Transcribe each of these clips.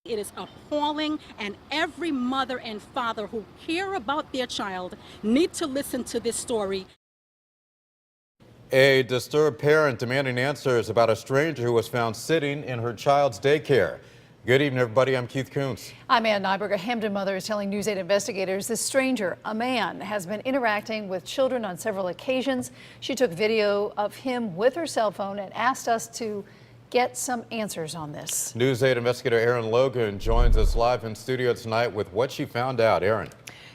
It is appalling, and every mother and father who care about their child need to listen to this story. A disturbed parent demanding answers about a stranger who was found sitting in her child's daycare. Good evening, everybody. I'm Keith Koontz. I'm Ann Nyberg. A Hamden mother is telling News 8 investigators this stranger, a man, has been interacting with children on several occasions. She took video of him with her cell phone and asked us to get some answers on this. News 8 investigator Erin Logan joins us live in studio tonight with what she found out. Erin.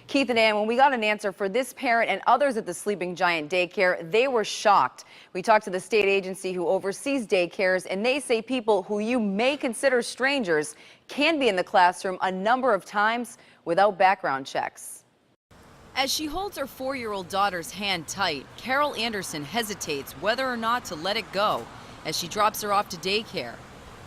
Keith and Ann, when we got an answer for this parent and others at the Sleeping Giant daycare, they were shocked. We talked to the state agency who oversees daycares, and they say people who you may consider strangers can be in the classroom a number of times without background checks. As she holds her 4-year-old daughter's hand tight, Carol Anderson hesitates whether or not to let it go as she drops her off to daycare.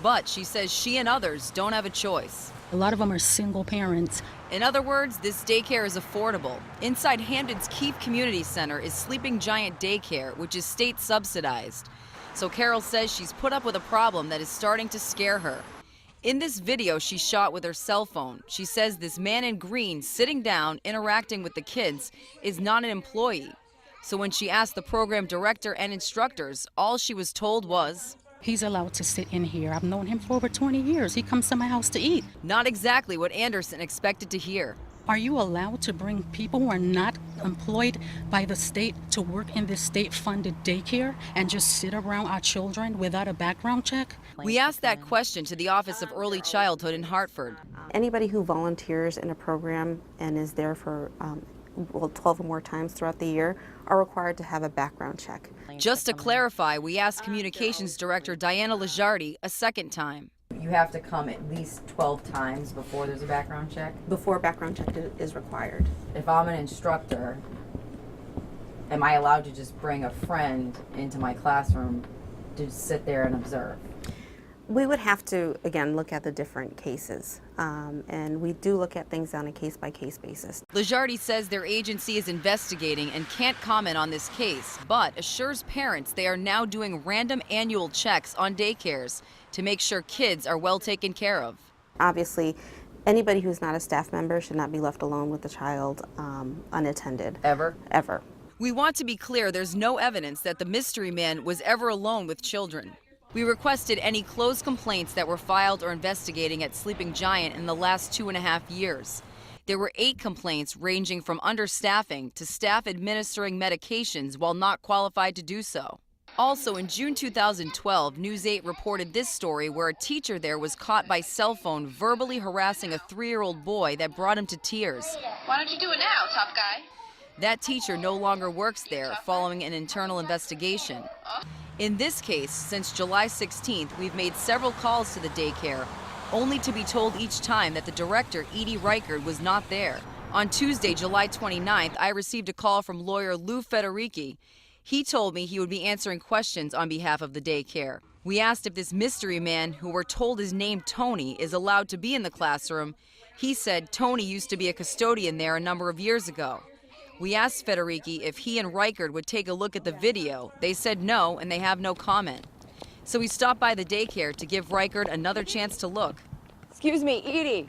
But she says she and others don't have a choice. A lot of them are single parents. In other words, this daycare is affordable. Inside Hamden's Keefe Community Center is Sleeping Giant Daycare, which is state subsidized. So Carol says she's put up with a problem that is starting to scare her. In this video she shot with her cell phone, she says this man in green sitting down interacting with the kids is not an employee. So when she asked the program director and instructors, all she was told was, He's allowed to sit in here. I've known him for over 20 years. He comes to my house to eat. Not exactly what Anderson expected to hear. Are you allowed to bring people who are not employed by the state to work in this state-funded daycare and just sit around our children without a background check? We asked that question to the Office of Early Childhood in Hartford. Anybody who volunteers in a program and is there for 12 or more times throughout the year are required to have a background check. Just to clarify, we asked Communications Director Diana Lajardi a second time. You have to come at least 12 times before there's a background check? Before a background check is required. If I'm an instructor, am I allowed to just bring a friend into my classroom to sit there and observe? We would have to, again, look at the different cases, and we do look at things on a case-by-case basis. Lajardi says their agency is investigating and can't comment on this case, but assures parents they are now doing random annual checks on daycares to make sure kids are well taken care of. Obviously, anybody who's not a staff member should not be left alone with the child unattended. Ever? Ever. We want to be clear there's no evidence that the mystery man was ever alone with children. We requested any closed complaints that were filed or investigating at Sleeping Giant in the last 2.5 years. There were 8 complaints ranging from understaffing to staff administering medications while not qualified to do so. Also, in June 2012, News 8 reported this story where a teacher there was caught by cell phone verbally harassing a 3-year-old boy that brought him to tears. Why don't you do it now, tough guy? That teacher no longer works there following an internal investigation. In this case, since July 16th, we've made several calls to the daycare, only to be told each time that the director, Edie Reichard, was not there. On Tuesday, July 29th, I received a call from lawyer Lou Federici. He told me he would be answering questions on behalf of the daycare. We asked if this mystery man, who we're told is named Tony, is allowed to be in the classroom. He said Tony used to be a custodian there a number of years ago. We asked Federici if he and Reichard would take a look at the video. They said no, and they have no comment. So we stopped by the daycare to give Reichard another chance to look. Excuse me, Edie.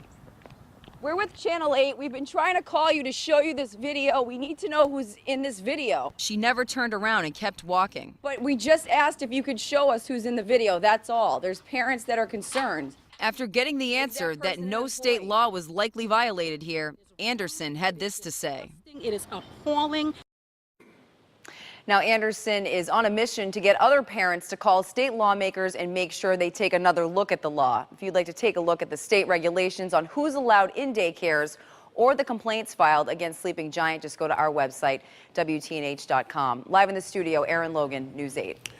We're with Channel 8. We've been trying to call you to show you this video. We need to know who's in this video. She never turned around and kept walking. But we just asked if you could show us who's in the video. That's all. There's parents that are concerned. After getting the answer that no state law was likely violated here, Anderson had this to say. It is appalling. Now, Anderson is on a mission to get other parents to call state lawmakers and make sure they take another look at the law. If you'd like to take a look at the state regulations on who's allowed in daycares or the complaints filed against Sleeping Giant, just go to our website, WTNH.com. Live in the studio, Erin Logan, News 8.